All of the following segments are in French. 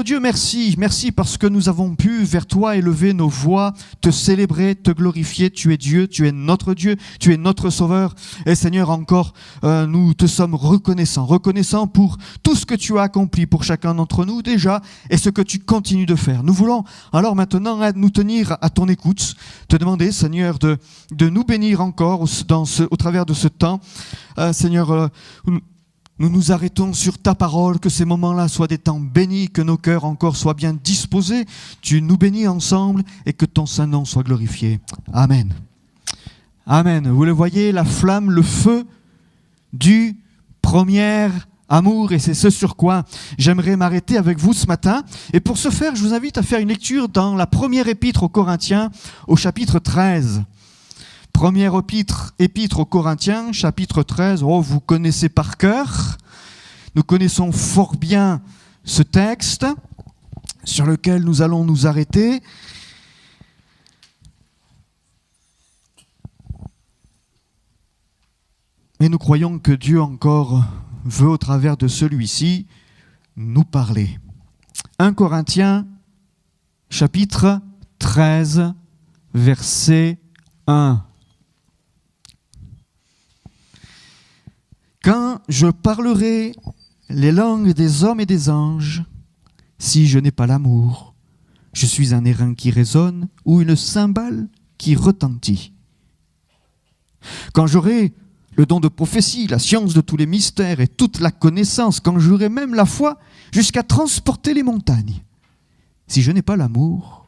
notre Dieu, merci. Merci parce que nous avons pu vers toi élever nos voix, te célébrer, te glorifier. Tu es Dieu, tu es notre Dieu, tu es notre Sauveur. Et Seigneur, encore, nous te sommes reconnaissants pour tout ce que tu as accompli pour chacun d'entre nous déjà et ce que tu continues de faire. Nous voulons alors maintenant nous tenir à ton écoute, te demander, Seigneur, de nous bénir encore au travers de ce temps. Seigneur, nous nous arrêtons sur ta parole, que ces moments-là soient des temps bénis, que nos cœurs encore soient bien disposés. Tu nous bénis ensemble et que ton saint nom soit glorifié. Amen. Amen. Vous le voyez, la flamme, le feu du premier amour, et c'est ce sur quoi j'aimerais m'arrêter avec vous ce matin. Et pour ce faire, je vous invite à faire une lecture dans la première épître aux Corinthiens, au chapitre 13. Première épître aux Corinthiens, chapitre 13. Oh, vous connaissez par cœur. Nous connaissons fort bien ce texte sur lequel nous allons nous arrêter. Et nous croyons que Dieu encore veut, au travers de celui-ci, nous parler. 1 Corinthiens, chapitre 13, verset 1. Quand je parlerai les langues des hommes et des anges, si je n'ai pas l'amour, je suis un airain qui résonne ou une cymbale qui retentit. Quand j'aurai le don de prophétie, la science de tous les mystères et toute la connaissance, quand j'aurai même la foi jusqu'à transporter les montagnes, si je n'ai pas l'amour,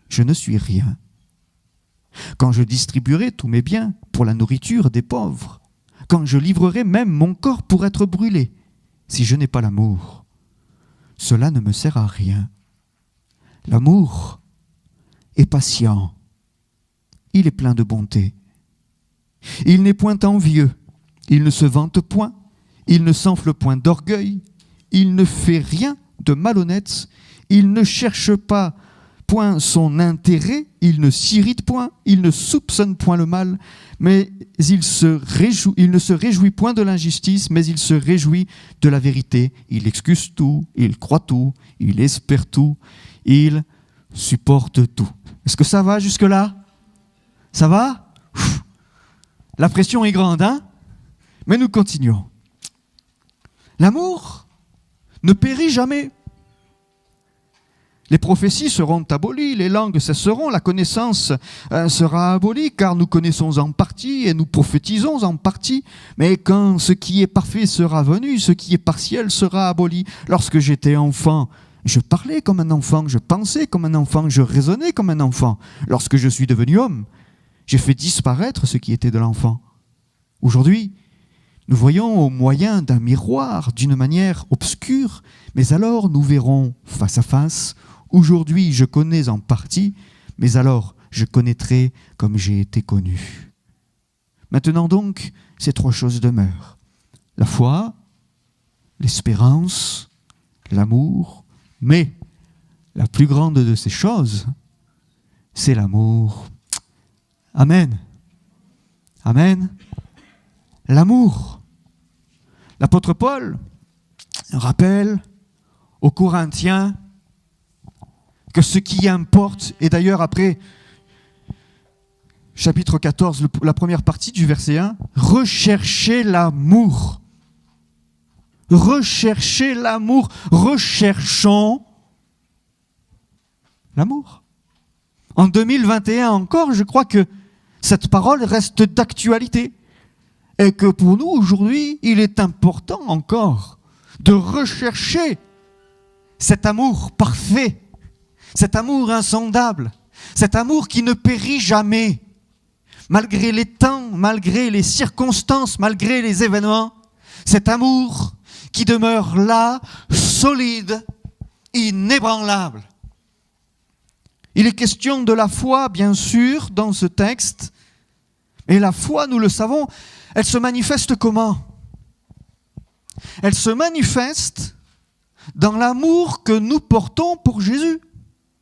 je ne suis rien. Quand je distribuerai tous mes biens pour la nourriture des pauvres, quand je livrerai même mon corps pour être brûlé, si je n'ai pas l'amour, cela ne me sert à rien. L'amour est patient, il est plein de bonté. Il n'est point envieux, il ne se vante point, il ne s'enfle point d'orgueil, il ne fait rien de malhonnête, il ne cherche pas point son intérêt, il ne s'irrite point, il ne soupçonne point le mal, mais il ne se réjouit point de l'injustice, mais il se réjouit de la vérité. Il excuse tout, il croit tout, il espère tout, il supporte tout. Est-ce que ça va jusque-là? Ça va? La pression est grande, hein? Mais nous continuons. L'amour ne périt jamais. Les prophéties seront abolies, les langues cesseront, la connaissance sera abolie, car nous connaissons en partie et nous prophétisons en partie. Mais quand ce qui est parfait sera venu, ce qui est partiel sera aboli. Lorsque j'étais enfant, je parlais comme un enfant, je pensais comme un enfant, je raisonnais comme un enfant. Lorsque je suis devenu homme, j'ai fait disparaître ce qui était de l'enfant. Aujourd'hui, nous voyons au moyen d'un miroir d'une manière obscure, mais alors nous verrons face à face. Aujourd'hui, je connais en partie, mais alors je connaîtrai comme j'ai été connu. Maintenant donc, ces trois choses demeurent. La foi, l'espérance, l'amour, mais la plus grande de ces choses, c'est l'amour. Amen. Amen. L'amour. L'apôtre Paul rappelle aux Corinthiens que ce qui importe, et d'ailleurs après chapitre 14, la première partie du verset 1, recherchez l'amour. Recherchez l'amour. Recherchons l'amour. En 2021 encore, je crois que cette parole reste d'actualité. Et que pour nous, aujourd'hui, il est important encore de rechercher cet amour parfait, cet amour insondable, cet amour qui ne périt jamais, malgré les temps, malgré les circonstances, malgré les événements, cet amour qui demeure là, solide, inébranlable. Il est question de la foi, bien sûr, dans ce texte, et la foi, nous le savons, elle se manifeste comment? Elle se manifeste dans l'amour que nous portons pour Jésus.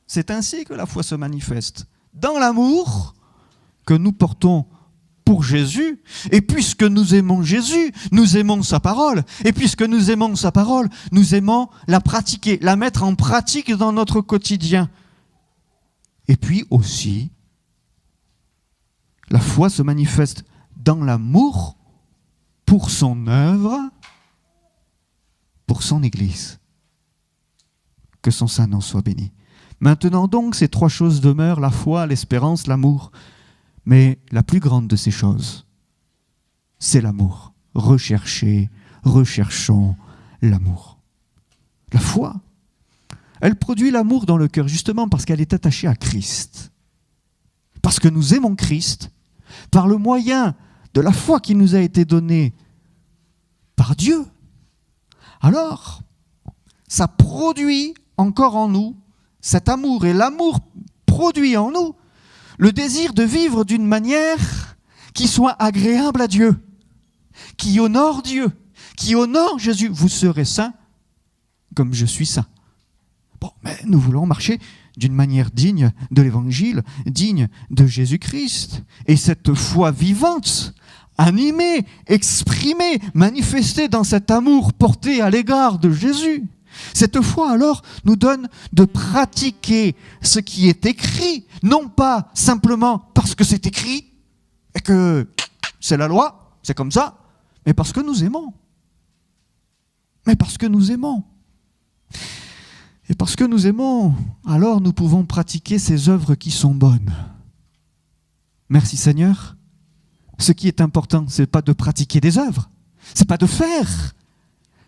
C'est ainsi que la foi se manifeste. Dans l'amour que nous portons pour Jésus. Et puisque nous aimons Jésus, nous aimons sa parole. Et puisque nous aimons sa parole, nous aimons la pratiquer, la mettre en pratique dans notre quotidien. Et puis aussi, la foi se manifeste dans l'amour pour son œuvre, pour son Église. Que son saint nom soit béni. Maintenant donc, ces trois choses demeurent, la foi, l'espérance, l'amour. Mais la plus grande de ces choses, c'est l'amour. Recherchons l'amour. La foi, elle produit l'amour dans le cœur, justement parce qu'elle est attachée à Christ. Parce que nous aimons Christ, par le moyen de la foi qui nous a été donnée par Dieu. Alors, ça produit encore en nous cet amour, et l'amour produit en nous le désir de vivre d'une manière qui soit agréable à Dieu, qui honore Dieu, qui honore Jésus. Vous serez saints comme je suis saint. Bon, mais nous voulons marcher d'une manière digne de l'Évangile, digne de Jésus-Christ. Et cette foi vivante, animée, exprimée, manifestée dans cet amour porté à l'égard de Jésus, cette foi alors nous donne de pratiquer ce qui est écrit, non pas simplement parce que c'est écrit et que c'est la loi, c'est comme ça, mais parce que nous aimons. Mais parce que nous aimons. Et parce que nous aimons, alors nous pouvons pratiquer ces œuvres qui sont bonnes. Merci Seigneur. Ce qui est important, ce n'est pas de pratiquer des œuvres, ce n'est pas de faire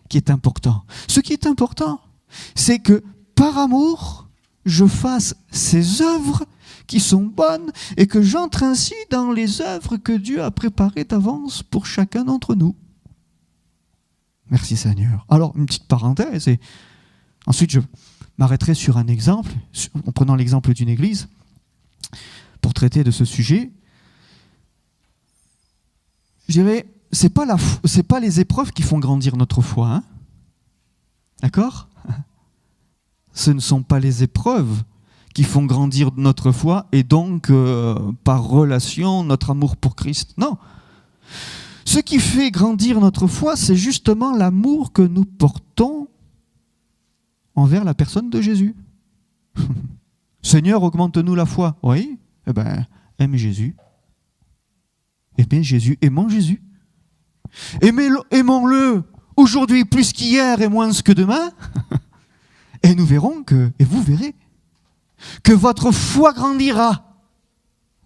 qui est important. Ce qui est important, c'est que par amour, je fasse ces œuvres qui sont bonnes et que j'entre ainsi dans les œuvres que Dieu a préparées d'avance pour chacun d'entre nous. Merci Seigneur. Alors, une petite parenthèse, et ensuite je m'arrêterai sur un exemple, en prenant l'exemple d'une église, pour traiter de ce sujet. Je dirais, c'est pas les épreuves qui font grandir notre foi, hein? D'accord? Ce ne sont pas les épreuves qui font grandir notre foi et donc, par relation, notre amour pour Christ. Non. Ce qui fait grandir notre foi, c'est justement l'amour que nous portons envers la personne de Jésus. Seigneur, augmente-nous la foi. Oui, eh bien, aime Jésus. Aimez Jésus, aimons Jésus. Aimons-le aujourd'hui plus qu'hier et moins que demain. Et nous verrons et vous verrez, que votre foi grandira.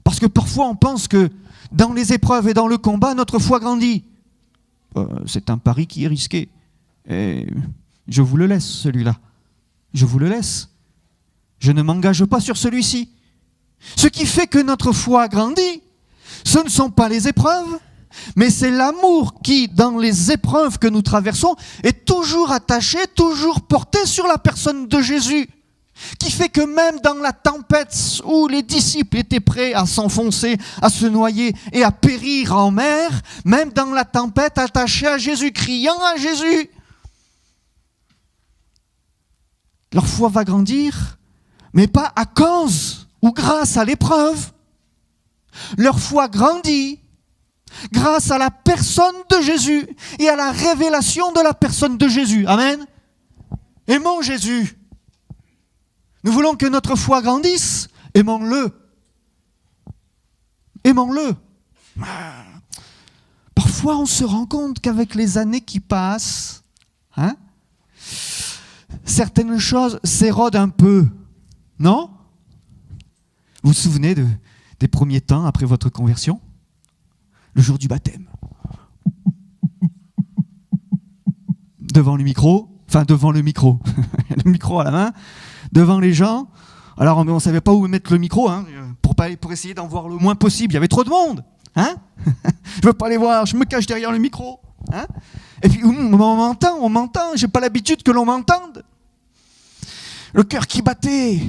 Parce que parfois on pense que dans les épreuves et dans le combat, notre foi grandit. C'est un pari qui est risqué. Et je vous le laisse, celui-là. Je vous le laisse. Je ne m'engage pas sur celui-ci. Ce qui fait que notre foi grandit, ce ne sont pas les épreuves, mais c'est l'amour qui, dans les épreuves que nous traversons, est toujours attaché, toujours porté sur la personne de Jésus, qui fait que même dans la tempête où les disciples étaient prêts à s'enfoncer, à se noyer et à périr en mer, même dans la tempête attachés à Jésus, criant à Jésus, leur foi va grandir, mais pas à cause ou grâce à l'épreuve. Leur foi grandit grâce à la personne de Jésus et à la révélation de la personne de Jésus. Amen. Aimons Jésus. Nous voulons que notre foi grandisse. Aimons-le. Aimons-le. Parfois, on se rend compte qu'avec les années qui passent, certaines choses s'érodent un peu. Non? Vous vous souvenez des premiers temps après votre conversion? Le jour du baptême. Devant le micro, le micro à la main, devant les gens. Alors on ne savait pas où mettre le micro, pour essayer d'en voir le moins possible. Il y avait trop de monde. Je ne veux pas les voir, je me cache derrière le micro. Et puis on m'entend, j'ai pas l'habitude que l'on m'entende. Le cœur qui battait.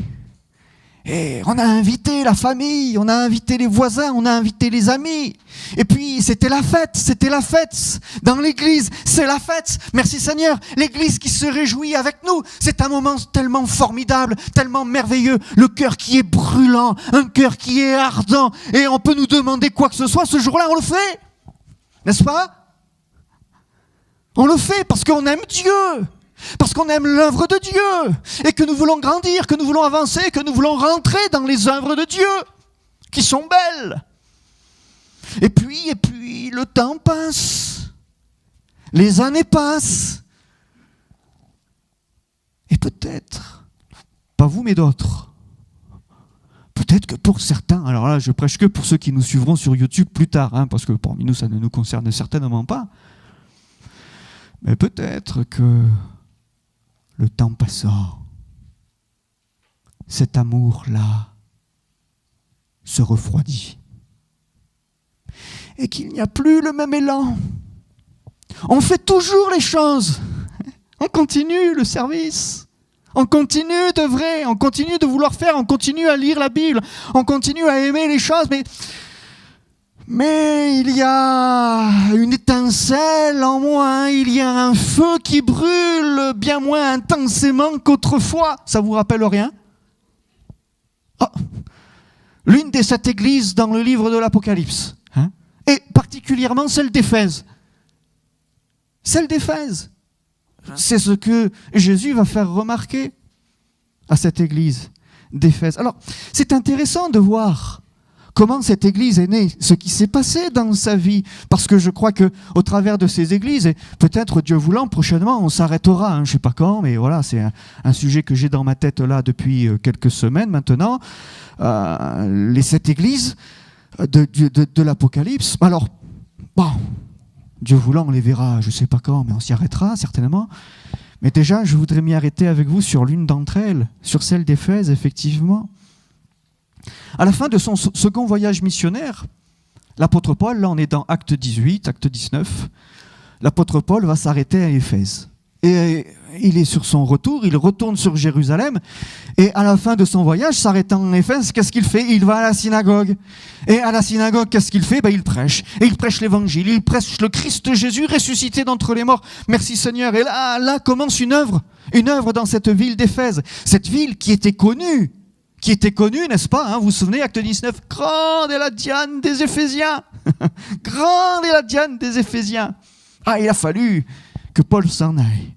Et on a invité la famille, on a invité les voisins, on a invité les amis. Et puis c'était la fête dans l'église, c'est la fête. Merci Seigneur, l'église qui se réjouit avec nous. C'est un moment tellement formidable, tellement merveilleux. Le cœur qui est brûlant, un cœur qui est ardent. Et on peut nous demander quoi que ce soit, ce jour-là on le fait. N'est-ce pas? On le fait parce qu'on aime Dieu. Parce qu'on aime l'œuvre de Dieu et que nous voulons grandir, que nous voulons avancer, que nous voulons rentrer dans les œuvres de Dieu qui sont belles. Et puis, le temps passe, les années passent. Et peut-être, pas vous mais d'autres, peut-être que pour certains, alors là je prêche que pour ceux qui nous suivront sur YouTube plus tard, parce que parmi nous ça ne nous concerne certainement pas, mais peut-être que le temps passant, cet amour-là se refroidit. Et qu'il n'y a plus le même élan. On fait toujours les choses. On continue le service. On continue d'œuvrer. On continue de vouloir faire. On continue à lire la Bible. On continue à aimer les choses. Mais il y a une étincelle en moins, il y a un feu qui brûle bien moins intensément qu'autrefois. Ça vous rappelle rien? L'une des 7 églises dans le livre de l'Apocalypse, et particulièrement celle d'Éphèse. Celle d'Éphèse. C'est ce que Jésus va faire remarquer à cette église d'Éphèse. Alors, c'est intéressant de voir comment cette église est née, ce qui s'est passé dans sa vie. Parce que je crois qu'au travers de ces églises, et peut-être Dieu voulant, prochainement, on s'arrêtera, je ne sais pas quand, mais voilà, c'est un sujet que j'ai dans ma tête là depuis quelques semaines maintenant. Les 7 églises de l'Apocalypse. Alors, bon, Dieu voulant, on les verra, je ne sais pas quand, mais on s'y arrêtera certainement. Mais déjà, je voudrais m'y arrêter avec vous sur l'une d'entre elles, sur celle d'Éphèse, effectivement. À la fin de son second voyage missionnaire, l'apôtre Paul, là on est dans Acte 18, Acte 19, l'apôtre Paul va s'arrêter à Éphèse. Et il est sur son retour, il retourne sur Jérusalem, et à la fin de son voyage, s'arrêtant à Éphèse, qu'est-ce qu'il fait? Il va à la synagogue. Et à la synagogue, qu'est-ce qu'il fait? Il prêche. Et il prêche l'évangile, il prêche le Christ Jésus ressuscité d'entre les morts. Merci Seigneur. Et là commence une œuvre dans cette ville d'Éphèse. Cette ville qui était connue, n'est-ce pas? Vous vous souvenez, Acte 19, grande est la Diane des Éphésiens. Grande est la Diane des Éphésiens. Il a fallu que Paul s'en aille.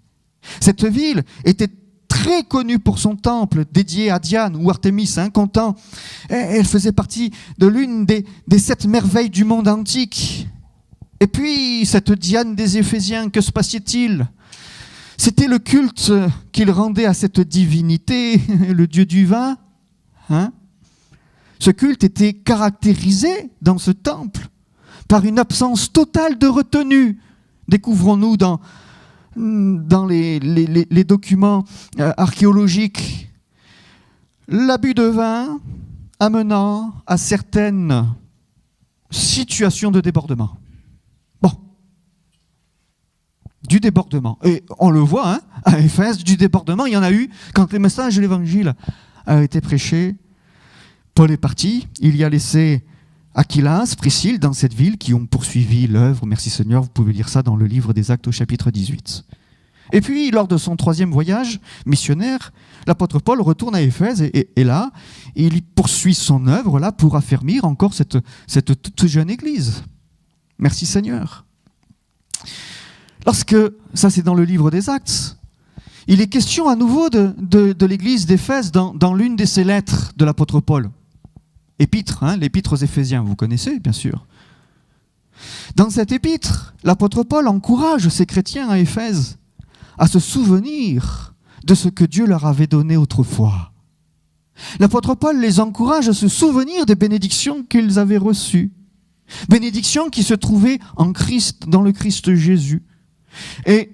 Cette ville était très connue pour son temple dédié à Diane ou Artémis, comptant. Elle faisait partie de l'une des 7 merveilles du monde antique. Et puis, cette Diane des Éphésiens, que se passait-il? C'était le culte qu'il rendait à cette divinité, le dieu du vin. Ce culte était caractérisé dans ce temple par une absence totale de retenue. Découvrons-nous dans les documents archéologiques l'abus de vin amenant à certaines situations de débordement. Du débordement. Et on le voit, à Éphèse, du débordement, il y en a eu quand le message de l'évangile a été prêché. Paul est parti, il y a laissé Aquilas, Priscille dans cette ville qui ont poursuivi l'œuvre. Merci Seigneur, vous pouvez lire ça dans le livre des Actes au chapitre 18. Et puis, lors de son 3e voyage missionnaire, l'apôtre Paul retourne à Éphèse et là, il poursuit son œuvre là pour affermir encore cette toute jeune église. Merci Seigneur. Lorsque, ça c'est dans le livre des Actes, il est question à nouveau de l'église d'Éphèse dans l'une de ses lettres de l'apôtre Paul. Épître, l'épître aux Éphésiens, vous connaissez bien sûr. Dans cette épître, l'apôtre Paul encourage ces chrétiens à Éphèse à se souvenir de ce que Dieu leur avait donné autrefois. L'apôtre Paul les encourage à se souvenir des bénédictions qu'ils avaient reçues. Bénédictions qui se trouvaient en Christ, dans le Christ Jésus. Et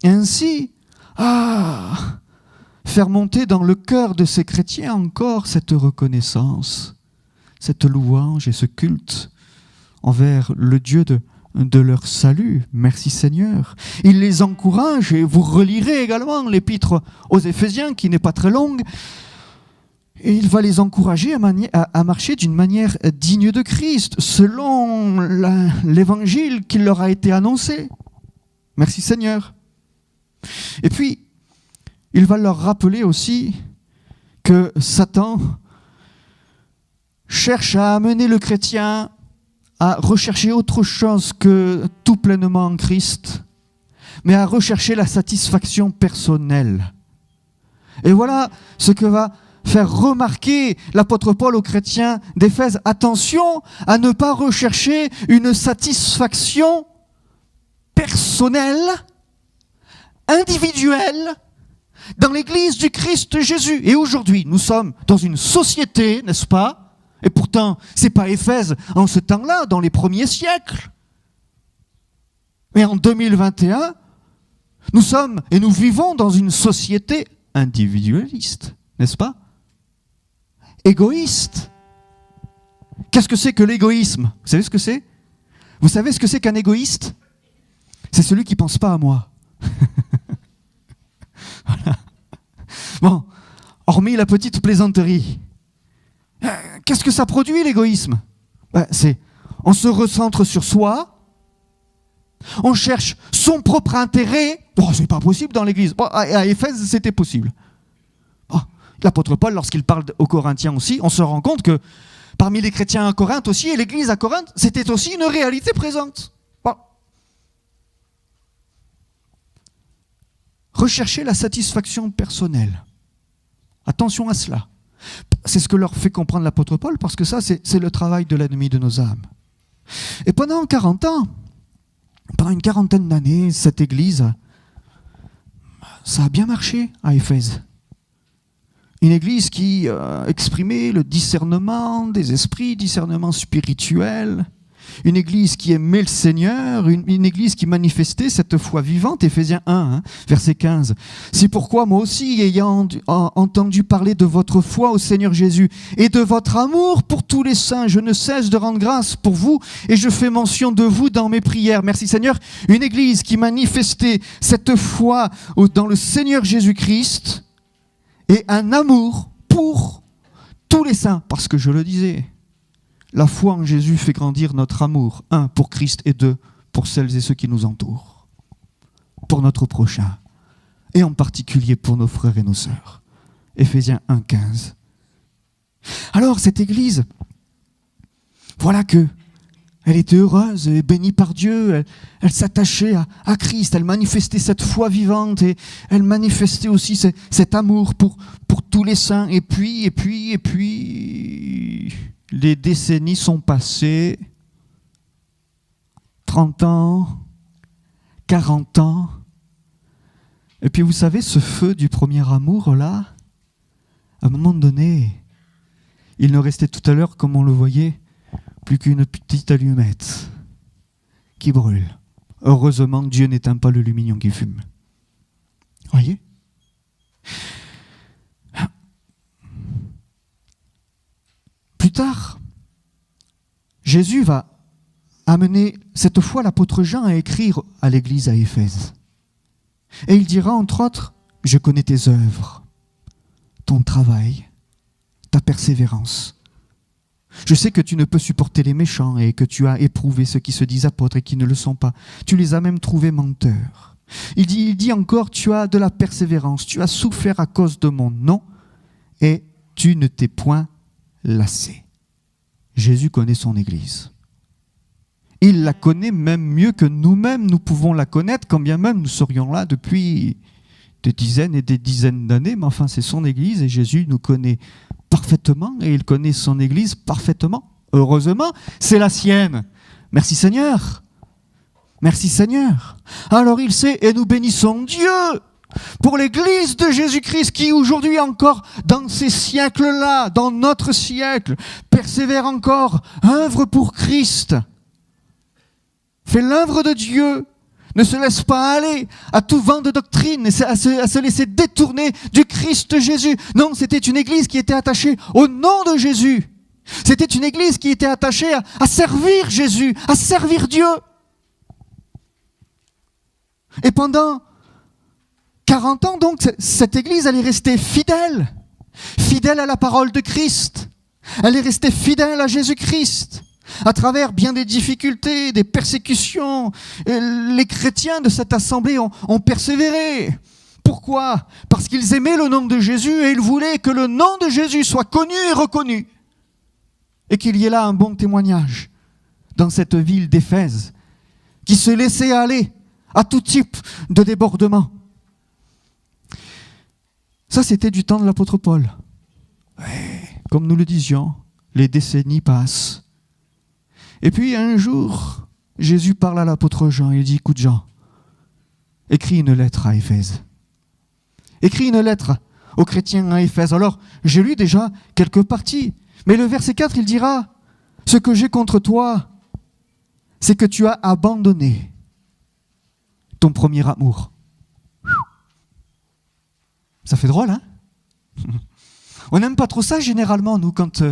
ainsi, faire monter dans le cœur de ces chrétiens encore cette reconnaissance, cette louange et ce culte envers le Dieu de leur salut. Merci Seigneur. Il les encourage, et vous relirez également l'épître aux Éphésiens, qui n'est pas très longue. Et il va les encourager à marcher d'une manière digne de Christ, selon l'évangile qui leur a été annoncé. Merci Seigneur. Et puis, il va leur rappeler aussi que Satan cherche à amener le chrétien à rechercher autre chose que tout pleinement en Christ, mais à rechercher la satisfaction personnelle. Et voilà ce que va faire remarquer l'apôtre Paul aux chrétiens d'Éphèse. Attention à ne pas rechercher une satisfaction personnelle, individuelle, dans l'Église du Christ Jésus. Et aujourd'hui, nous sommes dans une société, n'est-ce pas? Et pourtant, ce n'est pas Éphèse en ce temps-là, dans les premiers siècles. Mais en 2021, nous sommes et nous vivons dans une société individualiste, n'est-ce pas? Égoïste. Qu'est-ce que c'est que l'égoïsme? Vous savez ce que c'est? Vous savez ce que c'est qu'un égoïste? C'est celui qui ne pense pas à moi. Voilà. Bon, hormis la petite plaisanterie, qu'est-ce que ça produit l'égoïsme? On se recentre sur soi, on cherche son propre intérêt. Oh, c'est pas possible dans l'église. Bon, à Éphèse, c'était possible. Oh, l'apôtre Paul, lorsqu'il parle aux Corinthiens aussi, on se rend compte que parmi les chrétiens à Corinthe aussi, et l'église à Corinthe, c'était aussi une réalité présente. Bon. Rechercher la satisfaction personnelle. Attention à cela. C'est ce que leur fait comprendre l'apôtre Paul, parce que ça, c'est le travail de l'ennemi de nos âmes. Et pendant 40 ans, pendant une quarantaine d'années, cette église, ça a bien marché à Éphèse. Une église qui exprimait le discernement des esprits, discernement spirituel. Une église qui aimait le Seigneur, une église qui manifestait cette foi vivante, Éphésiens 1, verset 15. C'est pourquoi moi aussi, ayant entendu parler de votre foi au Seigneur Jésus et de votre amour pour tous les saints, je ne cesse de rendre grâce pour vous et je fais mention de vous dans mes prières. Merci Seigneur. Une église qui manifestait cette foi dans le Seigneur Jésus-Christ et un amour pour tous les saints, parce que je le disais, la foi en Jésus fait grandir notre amour, 1, pour Christ et 2, pour celles et ceux qui nous entourent, pour notre prochain, et en particulier pour nos frères et nos sœurs. Éphésiens 1, 15. Alors, cette église, voilà que elle était heureuse et bénie par Dieu, elle s'attachait à Christ, elle manifestait cette foi vivante et elle manifestait aussi cet amour pour tous les saints. Et puis, les décennies sont passées, 30 ans, 40 ans. Et puis vous savez, ce feu du premier amour là, à un moment donné, il ne restait tout à l'heure, comme on le voyait, plus qu'une petite allumette qui brûle. Heureusement, Dieu n'éteint pas le lumignon qui fume. Voyez ? Plus tard, Jésus va amener cette fois l'apôtre Jean à écrire à l'église à Éphèse. Et il dira entre autres, « Je connais tes œuvres, ton travail, ta persévérance. Je sais que tu ne peux supporter les méchants et que tu as éprouvé ceux qui se disent apôtres et qui ne le sont pas. Tu les as même trouvés menteurs. » Il dit encore, « Tu as de la persévérance, tu as souffert à cause de mon nom et tu ne t'es point lassé. » Jésus connaît son Église. Il la connaît même mieux que nous-mêmes, nous pouvons la connaître, quand bien même nous serions là depuis des dizaines et des dizaines d'années, mais enfin c'est son Église et Jésus nous connaît parfaitement et il connaît son Église parfaitement. Heureusement, c'est la sienne. Merci Seigneur. Merci Seigneur. Alors il sait et nous bénissons Dieu pour l'Église de Jésus-Christ qui aujourd'hui encore, dans ces siècles-là, dans notre siècle, persévère encore, œuvre pour Christ, fait l'œuvre de Dieu, ne se laisse pas aller à tout vent de doctrine, à se laisser détourner du Christ Jésus. Non, c'était une Église qui était attachée au nom de Jésus. C'était une Église qui était attachée à servir Jésus, à servir Dieu. Et pendant 40 ans, donc, cette Église, elle est restée fidèle. fidèle à la parole de Christ. Elle est restée fidèle à Jésus-Christ. À travers bien des difficultés, des persécutions, les chrétiens de cette assemblée ont persévéré. Pourquoi ? Parce qu'ils aimaient le nom de Jésus et ils voulaient que le nom de Jésus soit connu et reconnu. Et qu'il y ait là un bon témoignage dans cette ville d'Éphèse qui se laissait aller à tout type de débordement. Ça, c'était du temps de l'apôtre Paul. Ouais, comme nous le disions, les décennies passent. Et puis un jour, Jésus parle à l'apôtre Jean. Il dit, écoute Jean, écris une lettre à Éphèse. Écris une lettre aux chrétiens à Éphèse. Alors, j'ai lu déjà quelques parties. Mais le verset 4, il dira, ce que j'ai contre toi, c'est que tu as abandonné ton premier amour. Ça fait drôle, hein? On n'aime pas trop ça généralement, nous, quand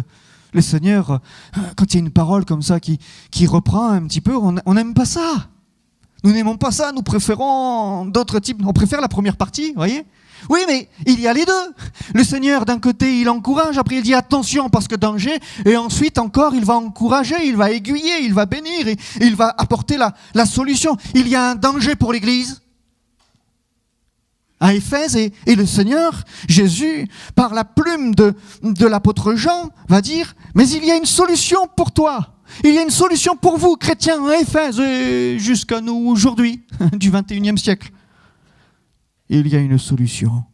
le Seigneur, quand il y a une parole comme ça qui reprend un petit peu, on n'aime pas ça. Nous n'aimons pas ça, nous préférons d'autres types. On préfère la première partie, vous voyez? Oui, mais il y a les deux. Le Seigneur, d'un côté, il encourage, après il dit attention parce que danger, et ensuite encore, il va encourager, il va aiguiller, il va bénir, et il va apporter la solution. Il y a un danger pour l'Église à Éphèse, et le Seigneur, Jésus, par la plume de l'apôtre Jean, va dire, mais il y a une solution pour toi. Il y a une solution pour vous, chrétiens à Éphèse, et jusqu'à nous aujourd'hui, du 21e siècle. Il y a une solution.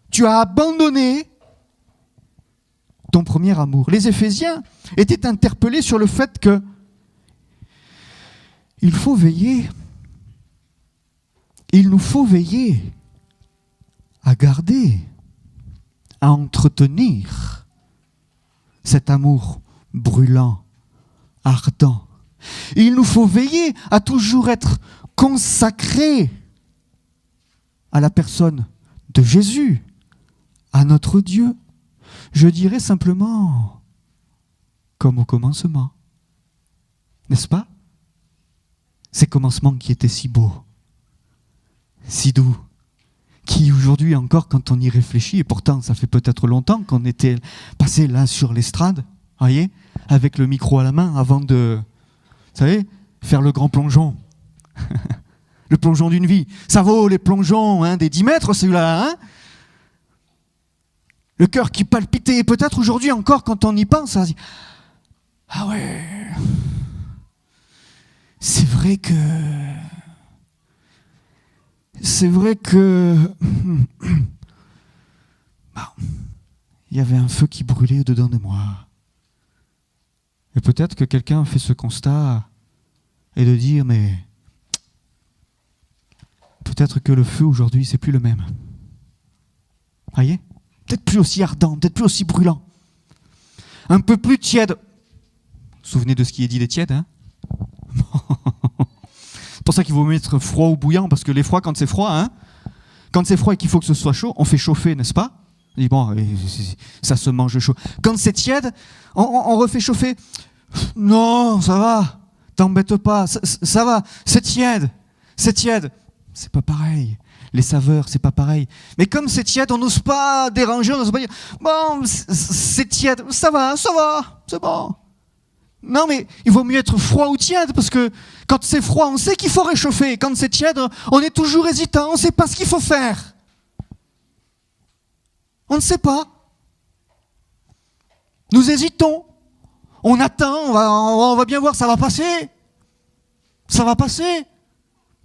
Tu as abandonné ton premier amour. Les Éphésiens étaient interpellés sur le fait que il nous faut veiller à garder, à entretenir cet amour brûlant, ardent. Il nous faut veiller à toujours être consacrés à la personne de Jésus, à notre Dieu. Je dirais simplement comme au commencement. N'est-ce pas? Ces commencements qui étaient si beaux, si doux, qui aujourd'hui encore, quand on y réfléchit, et pourtant ça fait peut-être longtemps qu'on était passé là sur l'estrade, voyez, avec le micro à la main, avant de, vous savez, faire le grand plongeon. Le plongeon d'une vie. Ça vaut les plongeons des 10 mètres, celui-là. Hein, le cœur qui palpitait. Peut-être aujourd'hui encore, quand on y pense, ça dit, ah ouais, c'est vrai que il y avait un feu qui brûlait dedans de moi. Et peut-être que quelqu'un fait ce constat et de dire, mais peut-être que le feu aujourd'hui, c'est plus le même. Voyez ? Peut-être plus aussi ardent, peut-être plus aussi brûlant. Un peu plus tiède. Vous vous souvenez de ce qui est dit des tièdes, hein ? C'est pour ça qu'il vaut mettre froid ou bouillant, parce que les froids, quand c'est froid, hein, quand c'est froid et qu'il faut que ce soit chaud, on fait chauffer, n'est-ce pas ? On dit, bon, ça se mange chaud. Quand c'est tiède, on refait chauffer. Non, ça va, t'embête pas, ça va, c'est tiède. C'est pas pareil. Les saveurs, c'est pas pareil. Mais comme c'est tiède, on n'ose pas déranger, on n'ose pas dire bon, c'est tiède, ça va, c'est bon. Non, mais il vaut mieux être froid ou tiède, parce que quand c'est froid, on sait qu'il faut réchauffer. Quand c'est tiède, on est toujours hésitant, on ne sait pas ce qu'il faut faire. On ne sait pas. Nous hésitons. On attend, on va bien voir, ça va passer. Ça va passer.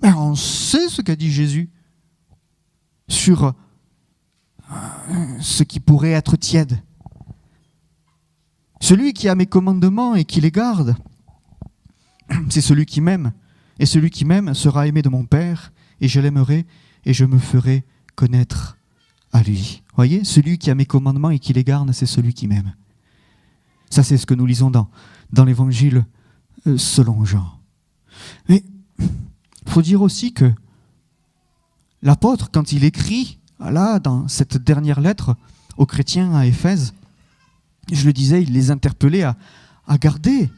Mais on sait ce qu'a dit Jésus sur ce qui pourrait être tiède. Celui qui a mes commandements et qui les garde, c'est celui qui m'aime. Et celui qui m'aime sera aimé de mon Père, et je l'aimerai et je me ferai connaître à lui. Voyez, celui qui a mes commandements et qui les garde, c'est celui qui m'aime. Ça, c'est ce que nous lisons dans l'évangile selon Jean. Mais il faut dire aussi que l'apôtre, quand il écrit, là, dans cette dernière lettre aux chrétiens à Éphèse, je le disais, il les interpellait à garder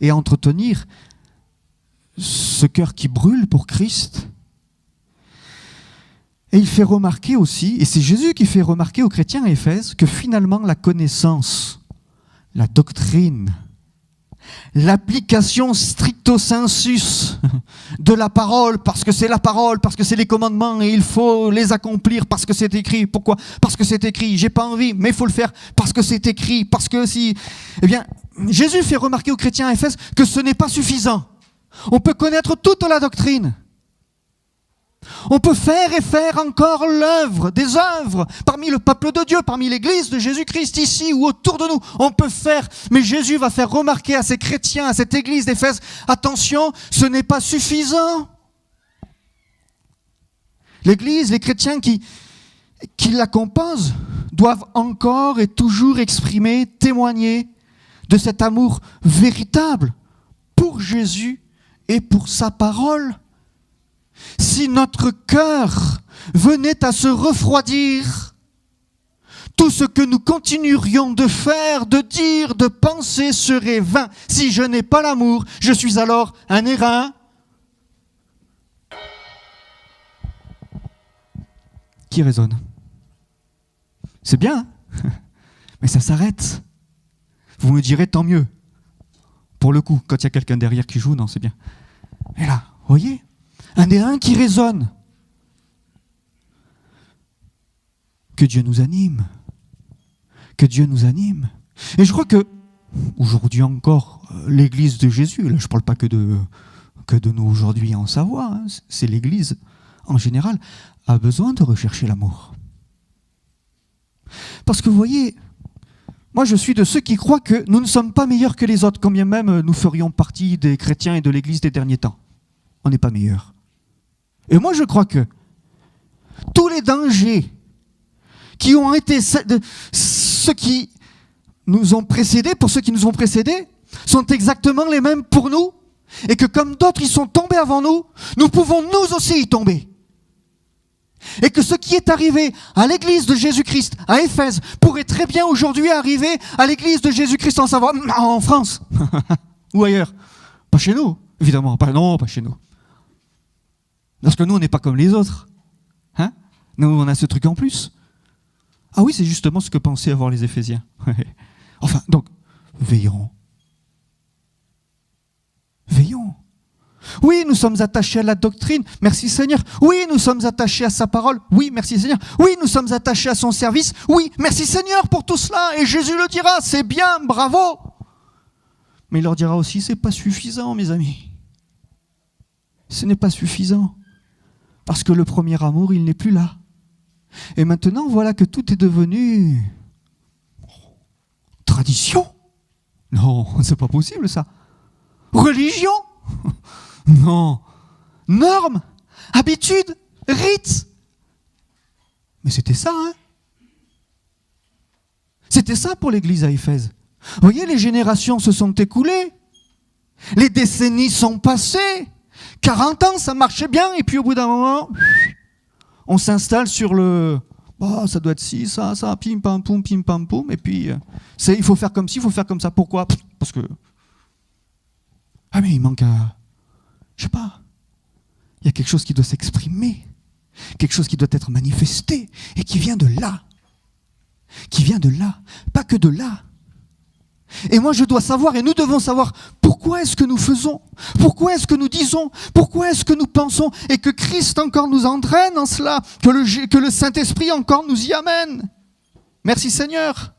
et à entretenir ce cœur qui brûle pour Christ. Et il fait remarquer aussi, et c'est Jésus qui fait remarquer aux chrétiens à Éphèse, que finalement la connaissance, la doctrine, l'application stricto sensus de la parole, parce que c'est la parole, parce que c'est les commandements et il faut les accomplir parce que c'est écrit. Pourquoi ? Parce que c'est écrit. J'ai pas envie, mais il faut le faire parce que c'est écrit. Parce que si... Eh bien, Jésus fait remarquer aux chrétiens à Éphèse que ce n'est pas suffisant. On peut connaître toute la doctrine. On peut faire et faire encore des œuvres, parmi le peuple de Dieu, parmi l'église de Jésus-Christ, ici ou autour de nous. On peut faire, mais Jésus va faire remarquer à ces chrétiens, à cette église d'Éphèse, attention, ce n'est pas suffisant. L'église, les chrétiens qui la composent, doivent encore et toujours exprimer, témoigner de cet amour véritable pour Jésus et pour sa parole. Si notre cœur venait à se refroidir, tout ce que nous continuerions de faire, de dire, de penser serait vain. Si je n'ai pas l'amour, je suis alors un airain qui résonne. C'est bien, mais ça s'arrête. Vous me direz tant mieux. Pour le coup, quand il y a quelqu'un derrière qui joue, non, c'est bien. Et là, vous voyez ? Un airain qui résonne. Que Dieu nous anime. Que Dieu nous anime. Et je crois que, aujourd'hui encore, l'Église de Jésus, là je ne parle pas que de nous aujourd'hui en Savoie, hein, c'est l'Église en général, a besoin de rechercher l'amour. Parce que vous voyez, moi je suis de ceux qui croient que nous ne sommes pas meilleurs que les autres, quand bien même nous ferions partie des chrétiens et de l'Église des derniers temps. On n'est pas meilleurs. Et moi, je crois que tous les dangers qui ont été ceux qui nous ont précédés, pour ceux qui nous ont précédés, sont exactement les mêmes pour nous. Et que comme d'autres y sont tombés avant nous, nous pouvons nous aussi y tomber. Et que ce qui est arrivé à l'église de Jésus-Christ, à Éphèse, pourrait très bien aujourd'hui arriver à l'église de Jésus-Christ en Savoie, en France, ou ailleurs. Pas chez nous, évidemment. Pas chez nous. Parce que nous, on n'est pas comme les autres. Hein ? Nous, on a ce truc en plus. Ah oui, c'est justement ce que pensaient avoir les Éphésiens. Enfin, donc, veillons. Veillons. Oui, nous sommes attachés à la doctrine. Merci Seigneur. Oui, nous sommes attachés à sa parole. Oui, merci Seigneur. Oui, nous sommes attachés à son service. Oui, merci Seigneur pour tout cela. Et Jésus le dira, c'est bien, bravo. Mais il leur dira aussi, c'est pas suffisant, mes amis. Ce n'est pas suffisant. Parce que le premier amour, il n'est plus là. Et maintenant, voilà que tout est devenu tradition. Non, c'est pas possible ça. Religion. Non. Norme, habitude, rite. Mais c'était ça, hein. C'était ça pour l'église à Éphèse. Vous voyez, les générations se sont écoulées. Les décennies sont passées. 40 ans, ça marchait bien, et puis au bout d'un moment, on s'installe sur le... Oh, ça doit être ci, ça, pim pam poum, et puis il faut faire comme ci, il faut faire comme ça. Pourquoi ? Parce que... Ah mais il manque à... Je sais pas. Il y a quelque chose qui doit s'exprimer, quelque chose qui doit être manifesté, et qui vient de là. Qui vient de là, pas que de là. Et moi je dois savoir, et nous devons savoir, pourquoi est-ce que nous faisons, pourquoi est-ce que nous disons, pourquoi est-ce que nous pensons, et que Christ encore nous entraîne en cela, que le Saint-Esprit encore nous y amène. Merci Seigneur.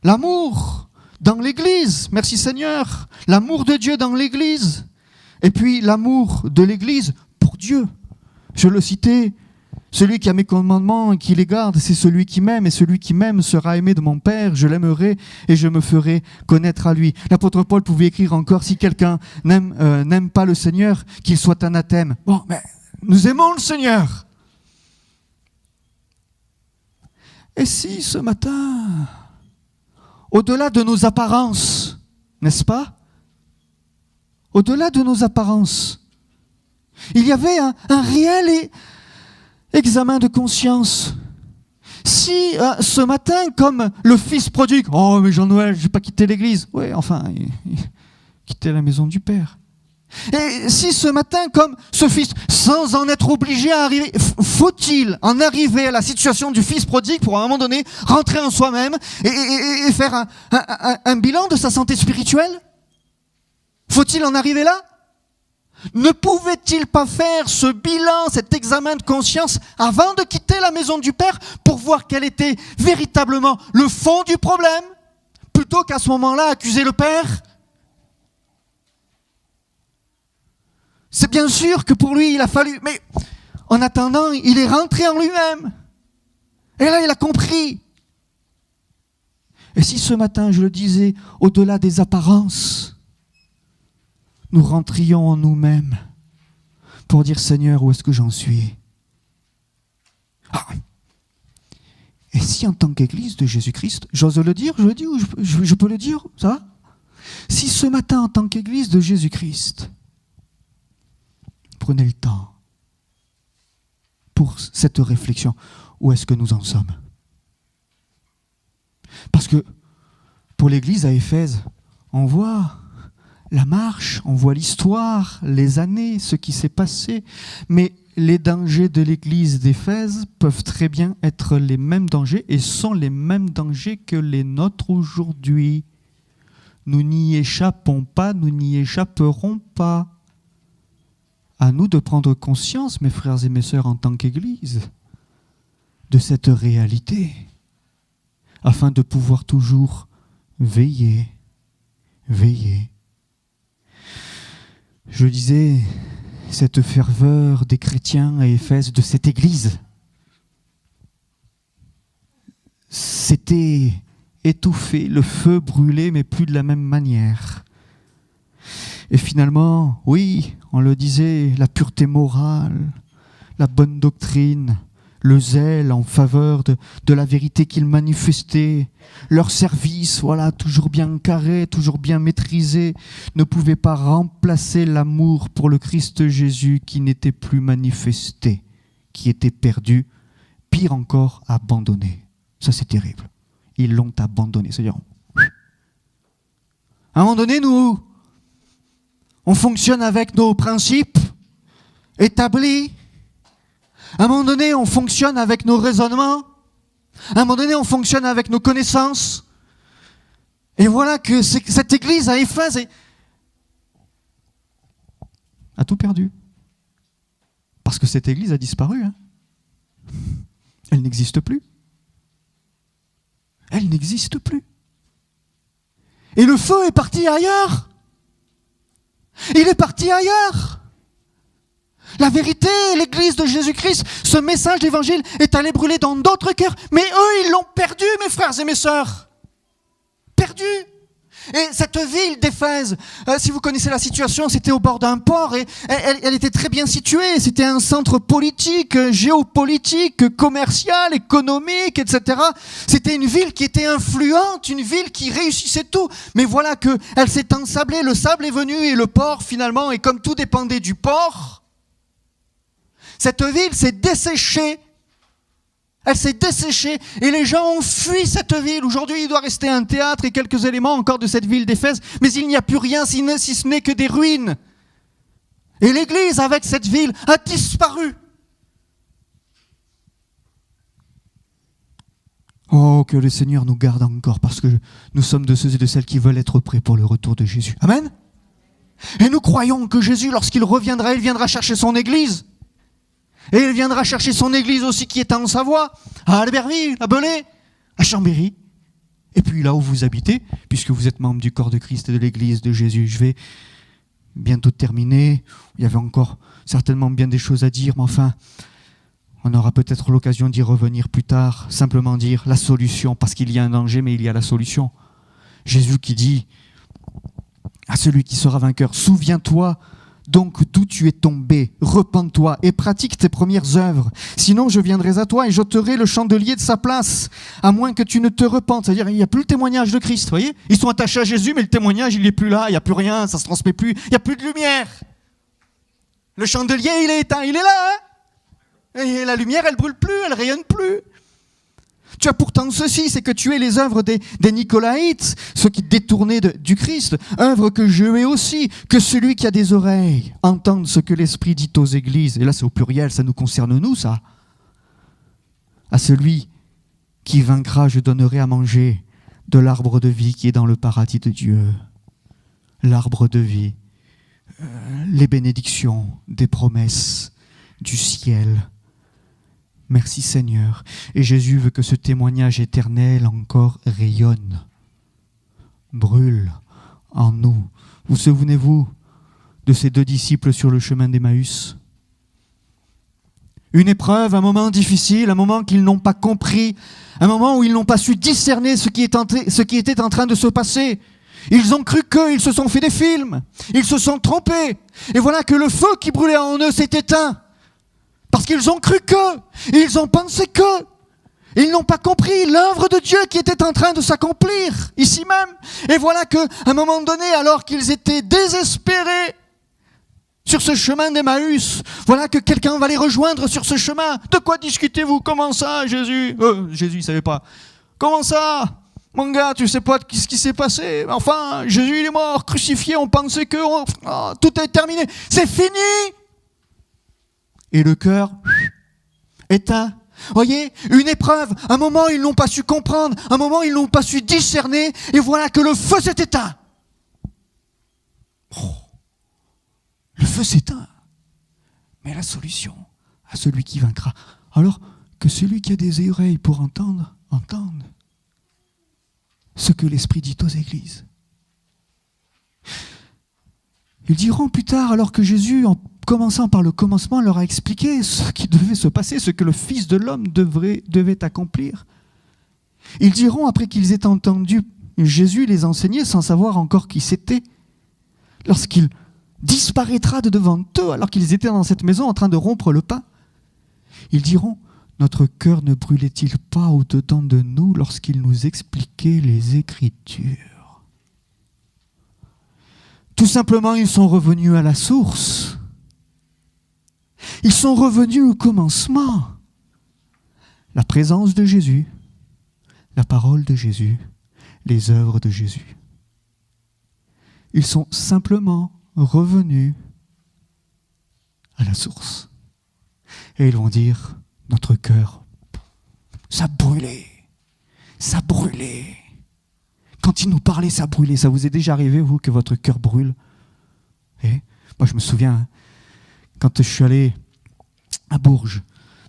L'amour dans l'Église, merci Seigneur. L'amour de Dieu dans l'Église. Et puis l'amour de l'Église pour Dieu. Je le citais, celui qui a mes commandements et qui les garde, c'est celui qui m'aime, et celui qui m'aime sera aimé de mon Père, je l'aimerai et je me ferai connaître à lui. L'apôtre Paul pouvait écrire encore, si quelqu'un n'aime pas le Seigneur, qu'il soit anathème. Bon, mais nous aimons le Seigneur. Et si ce matin, au-delà de nos apparences, n'est-ce pas ? Au-delà de nos apparences, il y avait un réel examen de conscience. Si ce matin, comme le fils prodigue, oh mais Jean-Noël, je n'ai pas quitté l'église. Oui, enfin, il quittait la maison du Père. Et si ce matin, comme ce fils, sans en être obligé à arriver, faut-il en arriver à la situation du fils prodigue pour à un moment donné rentrer en soi-même et faire un bilan de sa santé spirituelle? Faut-il en arriver là? Ne pouvait-il pas faire ce bilan, cet examen de conscience avant de quitter la maison du Père pour voir quel était véritablement le fond du problème, plutôt qu'à ce moment-là accuser le Père? C'est bien sûr que pour lui, il a fallu... Mais en attendant, il est rentré en lui-même. Et là, il a compris. Et si ce matin, je le disais, au-delà des apparences, nous rentrions en nous-mêmes pour dire, Seigneur, où est-ce que j'en suis? Et si en tant qu'Église de Jésus-Christ, j'ose le dire, je le dis, ou je peux le dire, ça va? Si ce matin, en tant qu'Église de Jésus-Christ, prenez le temps pour cette réflexion. Où est-ce que nous en sommes? Parce que pour l'Église à Éphèse, on voit la marche, on voit l'histoire, les années, ce qui s'est passé. Mais les dangers de l'Église d'Éphèse peuvent très bien être les mêmes dangers et sont les mêmes dangers que les nôtres aujourd'hui. Nous n'y échappons pas, nous n'y échapperons pas. À nous de prendre conscience, mes frères et mes sœurs, en tant qu'Église, de cette réalité, afin de pouvoir toujours veiller. Je disais, cette ferveur des chrétiens à Éphèse, de cette Église, s'était étouffé, le feu brûlait, mais plus de la même manière. Et finalement, oui, on le disait, la pureté morale, la bonne doctrine, le zèle en faveur de la vérité qu'ils manifestaient, leur service, voilà, toujours bien carré, toujours bien maîtrisé, ne pouvait pas remplacer l'amour pour le Christ Jésus qui n'était plus manifesté, qui était perdu, pire encore, abandonné. Ça, c'est terrible. Ils l'ont abandonné. C'est-à-dire, à un moment donné, nous, on fonctionne avec nos principes établis. À un moment donné, on fonctionne avec nos raisonnements. À un moment donné, on fonctionne avec nos connaissances. Et voilà que cette église à Éphèse a tout perdu. Parce que cette église a disparu. Elle n'existe plus. Elle n'existe plus. Et le feu est parti ailleurs. Il est parti ailleurs. La vérité, l'église de Jésus-Christ, ce message d'évangile est allé brûler dans d'autres cœurs. Mais eux, ils l'ont perdu, mes frères et mes sœurs. Perdu. Et cette ville d'Éphèse, si vous connaissez la situation, c'était au bord d'un port et elle était très bien située. C'était un centre politique, géopolitique, commercial, économique, etc. C'était une ville qui était influente, une ville qui réussissait tout. Mais voilà qu'elle s'est ensablée, le sable est venu et le port finalement, et comme tout dépendait du port, cette ville s'est desséchée. Elle s'est desséchée et les gens ont fui cette ville. Aujourd'hui, il doit rester un théâtre et quelques éléments encore de cette ville d'Éphèse, mais il n'y a plus rien si ce n'est que des ruines. Et l'église avec cette ville a disparu. Oh, que le Seigneur nous garde encore, parce que nous sommes de ceux et de celles qui veulent être prêts pour le retour de Jésus. Amen. Et nous croyons que Jésus, lorsqu'il reviendra, il viendra chercher son église. Et il viendra chercher son église aussi qui est en Savoie, à Albertville, à Belay, à Chambéry. Et puis là où vous habitez, puisque vous êtes membre du corps de Christ et de l'église de Jésus, je vais bientôt terminer. Il y avait encore certainement bien des choses à dire, mais enfin, on aura peut-être l'occasion d'y revenir plus tard. Simplement dire la solution, parce qu'il y a un danger, mais il y a la solution. Jésus qui dit à celui qui sera vainqueur, souviens-toi donc d'où tu es tombé, repens-toi et pratique tes premières œuvres. Sinon je viendrai à toi et j'ôterai le chandelier de sa place, à moins que tu ne te repentes. C'est-à-dire il n'y a plus le témoignage de Christ, vous voyez ? Ils sont attachés à Jésus, mais le témoignage il n'est plus là, il n'y a plus rien, ça ne se transmet plus, il n'y a plus de lumière. Le chandelier il est éteint, il est là, hein ? Et la lumière elle brûle plus, elle rayonne plus. Tu as pourtant ceci, c'est que tu es les œuvres des Nicolaïtes, ceux qui détournaient du Christ, œuvres que je hais aussi, que celui qui a des oreilles entende ce que l'Esprit dit aux églises. Et là c'est au pluriel, ça nous concerne nous ça. À celui qui vaincra, je donnerai à manger de l'arbre de vie qui est dans le paradis de Dieu. L'arbre de vie, les bénédictions, des promesses du ciel. Merci Seigneur. Et Jésus veut que ce témoignage éternel encore rayonne, brûle en nous. Vous souvenez-vous de ces 2 disciples sur le chemin d'Emmaüs ? Une épreuve, un moment difficile, un moment qu'ils n'ont pas compris, un moment où ils n'ont pas su discerner ce qui était en train de se passer. Ils ont cru qu'eux, ils se sont fait des films, ils se sont trompés. Et voilà que le feu qui brûlait en eux s'est éteint. Parce qu'ils ont cru qu'eux, ils ont pensé qu'eux. Ils n'ont pas compris l'œuvre de Dieu qui était en train de s'accomplir ici même. Et voilà qu'à un moment donné, alors qu'ils étaient désespérés sur ce chemin d'Emmaüs, voilà que quelqu'un va les rejoindre sur ce chemin. De quoi discutez-vous ? Comment ça, Jésus ? Jésus, il ne savait pas. Comment ça ? Mon gars, tu ne sais pas ce qui s'est passé ? Enfin, Jésus, il est mort, crucifié, on pensait que tout est terminé. C'est fini ! Et le cœur éteint. Voyez, une épreuve, un moment ils n'ont pas su comprendre, un moment ils n'ont pas su discerner, et voilà que le feu s'est éteint. Le feu s'éteint. Mais la solution, à celui qui vaincra. Alors que celui qui a des oreilles pour entendre, entende ce que l'Esprit dit aux églises. Ils diront plus tard, alors que Jésus, en commençant par le commencement, leur a expliqué ce qui devait se passer, ce que le Fils de l'homme devait accomplir. Ils diront, après qu'ils aient entendu Jésus les enseigner sans savoir encore qui c'était, lorsqu'il disparaîtra de devant eux, alors qu'ils étaient dans cette maison en train de rompre le pain, ils diront, notre cœur ne brûlait-il pas au-dedans de nous lorsqu'il nous expliquait les Écritures ? Tout simplement, ils sont revenus à la source. Ils sont revenus au commencement. La présence de Jésus, la parole de Jésus, les œuvres de Jésus. Ils sont simplement revenus à la source. Et ils vont dire, notre cœur, ça brûlait. Ça brûlait. Quand il nous parlait, ça brûlait. Ça vous est déjà arrivé, vous, que votre cœur brûle ? Et moi, je me souviens, quand je suis allé à Bourges,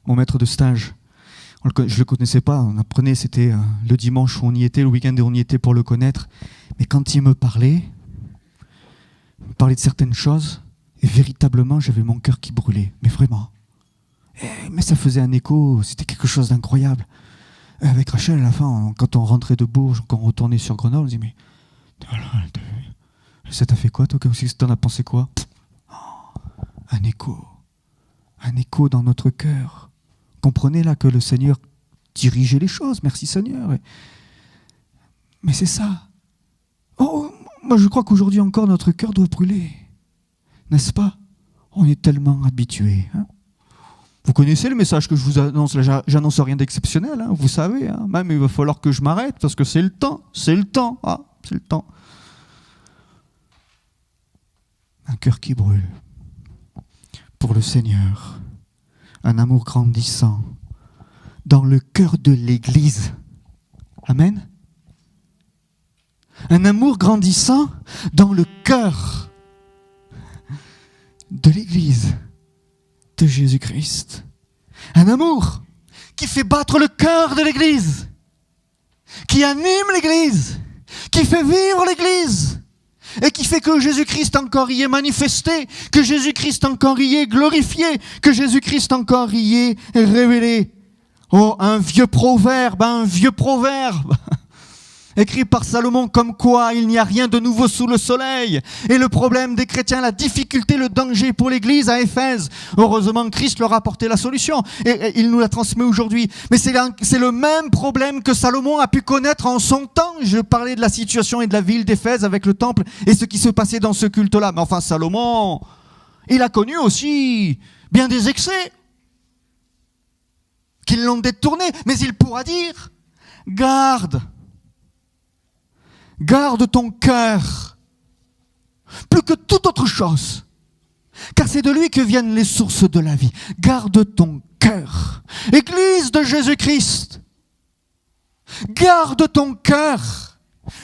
mon maître de stage, je ne le connaissais pas, on apprenait, c'était le dimanche où on y était, le week-end où on y était pour le connaître. Mais quand il me parlait de certaines choses, et véritablement, j'avais mon cœur qui brûlait. Mais vraiment. Mais ça faisait un écho, c'était quelque chose d'incroyable. Avec Rachel, à la fin, quand on rentrait de Bourges, quand on retournait sur Grenoble, on disait, mais ça t'a fait quoi, toi, comme si t'en as pensé quoi ? Un écho dans notre cœur. Comprenez là que le Seigneur dirigeait les choses, merci Seigneur. Mais c'est ça. Moi je crois qu'aujourd'hui encore notre cœur doit brûler. N'est-ce pas ? On est tellement habitués. Vous connaissez le message que je vous annonce, là, j'annonce rien d'exceptionnel, vous savez. Même il va falloir que je m'arrête parce que c'est le temps. C'est le temps. Un cœur qui brûle pour le Seigneur. Un amour grandissant dans le cœur de l'Église. Amen. Un amour grandissant dans le cœur de l'Église de Jésus-Christ. Un amour qui fait battre le cœur de l'Église, qui anime l'Église, qui fait vivre l'Église et qui fait que Jésus-Christ encore y est manifesté, que Jésus-Christ encore y est glorifié, que Jésus-Christ encore y est révélé. Un vieux proverbe écrit par Salomon, comme quoi il n'y a rien de nouveau sous le soleil. Et le problème des chrétiens, la difficulté, le danger pour l'Église à Éphèse. Heureusement, Christ leur a apporté la solution et il nous la transmet aujourd'hui. Mais c'est le même problème que Salomon a pu connaître en son temps. Je parlais de la situation et de la ville d'Éphèse avec le temple et ce qui se passait dans ce culte-là. Mais enfin, Salomon, il a connu aussi bien des excès qui l'ont détourné. Mais il pourra dire Garde ton cœur, plus que toute autre chose, car c'est de lui que viennent les sources de la vie. Garde ton cœur. Église de Jésus-Christ, garde ton cœur.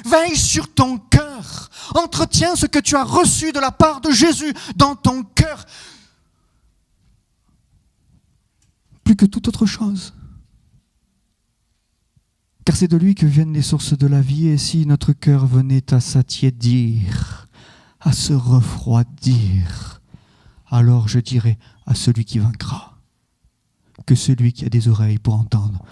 Veille sur ton cœur. Entretiens ce que tu as reçu de la part de Jésus dans ton cœur, plus que toute autre chose. Car c'est de lui que viennent les sources de la vie, et si notre cœur venait à s'attiédir, à se refroidir, alors je dirais à celui qui vaincra, que celui qui a des oreilles pour entendre